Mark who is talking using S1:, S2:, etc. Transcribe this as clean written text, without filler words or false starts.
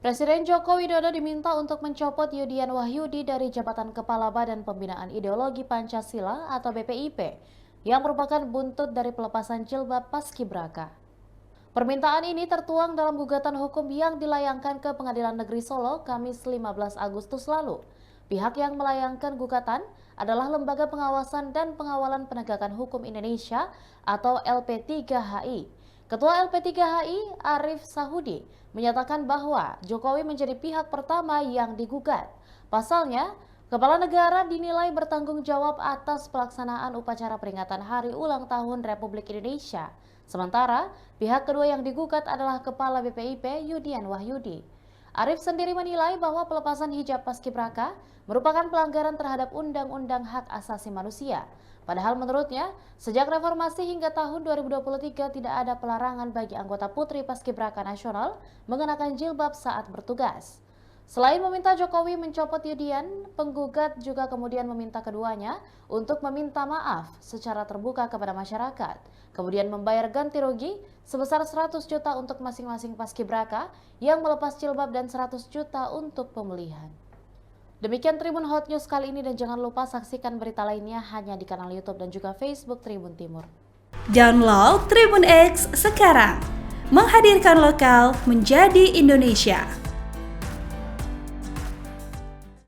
S1: Presiden Joko Widodo diminta untuk mencopot Yudian Wahyudi dari jabatan Kepala Badan Pembinaan Ideologi Pancasila atau BPIP yang merupakan buntut dari pelepasan jilbab Paskibraka. Permintaan ini tertuang dalam gugatan hukum yang dilayangkan ke Pengadilan Negeri Solo Kamis 15 Agustus lalu. Pihak yang melayangkan gugatan adalah Lembaga Pengawasan dan Pengawalan Penegakan Hukum Indonesia atau LP3HI. Ketua LP3HI, Arif Sahudi, menyatakan bahwa Jokowi menjadi pihak pertama yang digugat. Pasalnya, Kepala Negara dinilai bertanggung jawab atas pelaksanaan upacara peringatan Hari Ulang Tahun Republik Indonesia. Sementara, pihak kedua yang digugat adalah Kepala BPIP Yudian Wahyudi. Arif sendiri menilai bahwa pelepasan hijab Paskibraka merupakan pelanggaran terhadap Undang-Undang Hak Asasi Manusia. Padahal menurutnya, sejak reformasi hingga tahun 2023 tidak ada pelarangan bagi anggota Putri Paskibraka Nasional mengenakan jilbab saat bertugas. Selain meminta Jokowi mencopot Yudian, penggugat juga kemudian meminta keduanya untuk meminta maaf secara terbuka kepada masyarakat, kemudian membayar ganti rugi sebesar 100 juta untuk masing-masing Paskibraka yang melepas jilbab dan 100 juta untuk pemulihan. Demikian Tribun Hot News kali ini dan jangan lupa saksikan berita lainnya hanya di kanal YouTube dan juga Facebook Tribun Timur.
S2: Download Tribun X sekarang, menghadirkan lokal menjadi Indonesia.